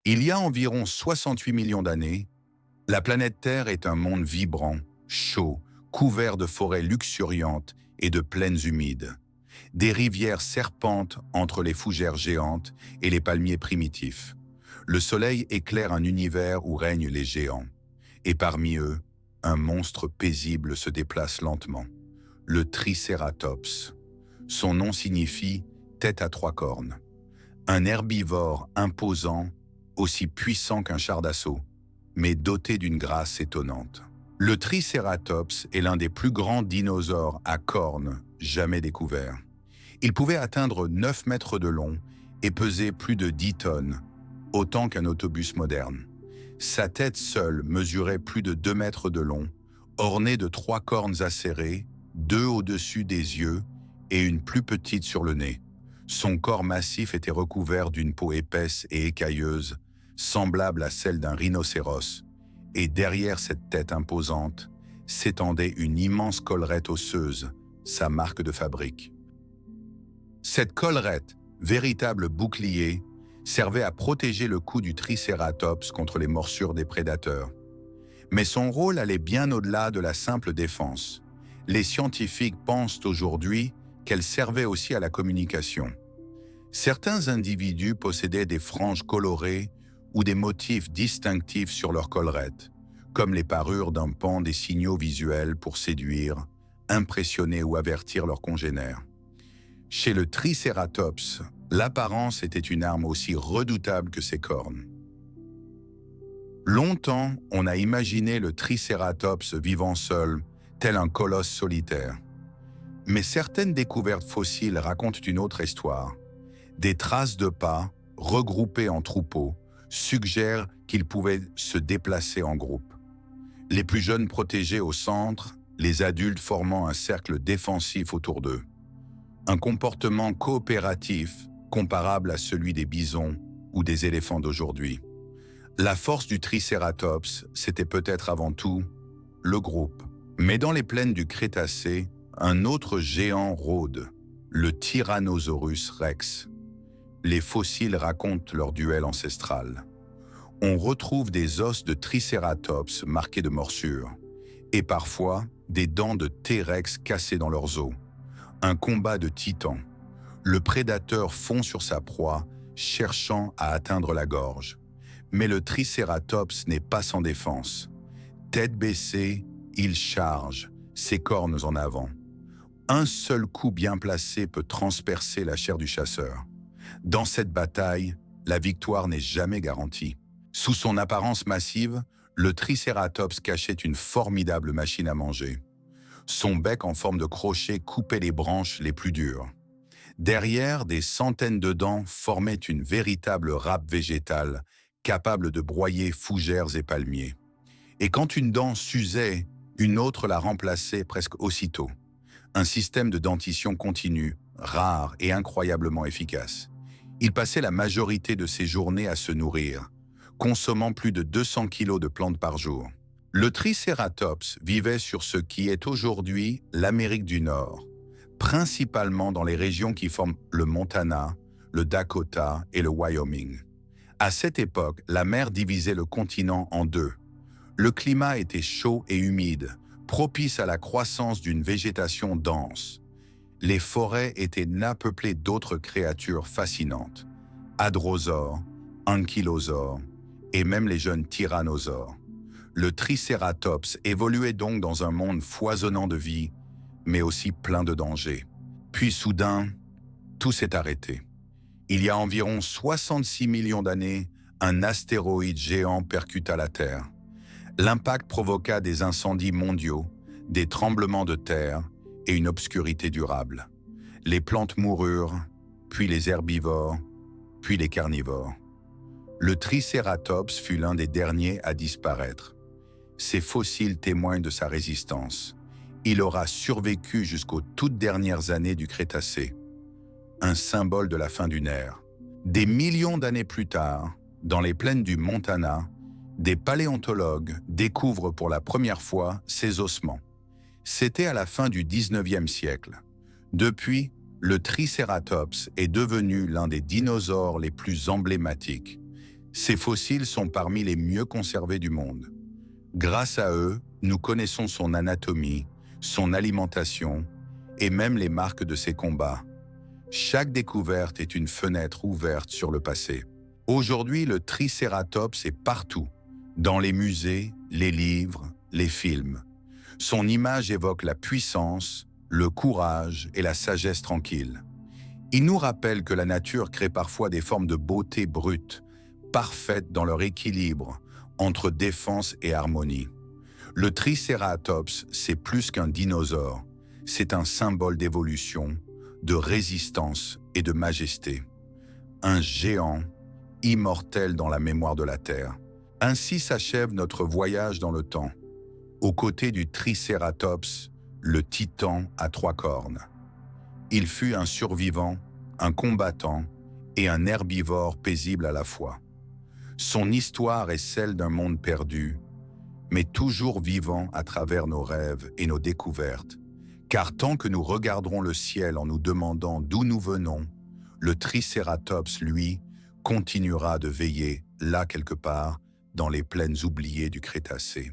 Il y a environ 68 millions d'années, la planète Terre est un monde vibrant, chaud, couvert de forêts luxuriantes et de plaines humides. Des rivières serpentent entre les fougères géantes et les palmiers primitifs. Le soleil éclaire un univers où règnent les géants. Et parmi eux, un monstre paisible se déplace lentement. Le Tricératops. Son nom signifie « tête à trois cornes ». Un herbivore imposant, aussi puissant qu'un char d'assaut, mais doté d'une grâce étonnante. Le Tricératops est l'un des plus grands dinosaures à cornes jamais découverts. Il pouvait atteindre 9 mètres de long et peser plus de 10 tonnes, autant qu'un autobus moderne. Sa tête seule mesurait plus de 2 mètres de long, ornée de 3 cornes acérées, 2 au-dessus des yeux et une plus petite sur le nez. Son corps massif était recouvert d'une peau épaisse et écailleuse, semblable à celle d'un rhinocéros, et derrière cette tête imposante s'étendait une immense collerette osseuse, sa marque de fabrique. Cette collerette, véritable bouclier, servait à protéger le cou du Tricératops contre les morsures des prédateurs. Mais son rôle allait bien au-delà de la simple défense. Les scientifiques pensent aujourd'hui qu'elle servait aussi à la communication. Certains individus possédaient des franges colorées ou des motifs distinctifs sur leur collerette, comme les parures d'un pan des signaux visuels pour séduire, impressionner ou avertir leurs congénères. Chez le Tricératops, l'apparence était une arme aussi redoutable que ses cornes. Longtemps, on a imaginé le Tricératops vivant seul, tel un colosse solitaire. Mais certaines découvertes fossiles racontent une autre histoire. Des traces de pas, regroupées en troupeaux, suggèrent qu'il pouvait se déplacer en groupe. Les plus jeunes protégés au centre, les adultes formant un cercle défensif autour d'eux. Un comportement coopératif comparable à celui des bisons ou des éléphants d'aujourd'hui. La force du Tricératops, c'était peut-être avant tout le groupe. Mais dans les plaines du Crétacé, un autre géant rôde, le Tyrannosaurus rex. Les fossiles racontent leur duel ancestral. On retrouve des os de Tricératops marqués de morsures, et parfois des dents de T-Rex cassées dans leurs os. Un combat de titans. Le prédateur fond sur sa proie, cherchant à atteindre la gorge. Mais le Tricératops n'est pas sans défense. Tête baissée, il charge, ses cornes en avant. Un seul coup bien placé peut transpercer la chair du chasseur. Dans cette bataille, la victoire n'est jamais garantie. Sous son apparence massive, le Tricératops cachait une formidable machine à manger. Son bec en forme de crochet coupait les branches les plus dures. Derrière, des centaines de dents formaient une véritable râpe végétale, capable de broyer fougères et palmiers. Et quand une dent s'usait, une autre la remplaçait presque aussitôt. Un système de dentition continu, rare et incroyablement efficace. Il passait la majorité de ses journées à se nourrir, consommant plus de 200 kilos de plantes par jour. Le Tricératops vivait sur ce qui est aujourd'hui l'Amérique du Nord, principalement dans les régions qui forment le Montana, le Dakota et le Wyoming. À cette époque, la mer divisait le continent en deux. Le climat était chaud et humide, propice à la croissance d'une végétation dense. Les forêts étaient peuplées d'autres créatures fascinantes, hadrosaures, ankylosaures et même les jeunes tyrannosaures. Le Tricératops évoluait donc dans un monde foisonnant de vie, mais aussi plein de dangers. Puis soudain, tout s'est arrêté. Il y a environ 66 millions d'années, un astéroïde géant percuta la Terre. L'impact provoqua des incendies mondiaux, des tremblements de terre et une obscurité durable. Les plantes moururent, puis les herbivores, puis les carnivores. Le Tricératops fut l'un des derniers à disparaître. Ses fossiles témoignent de sa résistance. Il aura survécu jusqu'aux toutes dernières années du Crétacé, un symbole de la fin d'une ère. Des millions d'années plus tard, dans les plaines du Montana, des paléontologues découvrent pour la première fois ses ossements. C'était à la fin du 19e siècle. Depuis, le Tricératops est devenu l'un des dinosaures les plus emblématiques. Ces fossiles sont parmi les mieux conservés du monde. Grâce à eux, nous connaissons son anatomie, son alimentation et même les marques de ses combats. Chaque découverte est une fenêtre ouverte sur le passé. Aujourd'hui, le Tricératops est partout, dans les musées, les livres, les films. Son image évoque la puissance, le courage et la sagesse tranquille. Il nous rappelle que la nature crée parfois des formes de beauté brutes, parfaites dans leur équilibre entre défense et harmonie. Le Tricératops, c'est plus qu'un dinosaure, c'est un symbole d'évolution, de résistance et de majesté. Un géant, immortel dans la mémoire de la Terre. Ainsi s'achève notre voyage dans le temps. Aux côtés du Tricératops, le titan à 3 cornes. Il fut un survivant, un combattant et un herbivore paisible à la fois. Son histoire est celle d'un monde perdu, mais toujours vivant à travers nos rêves et nos découvertes. Car tant que nous regarderons le ciel en nous demandant d'où nous venons, le Tricératops, lui, continuera de veiller là quelque part dans les plaines oubliées du Crétacé.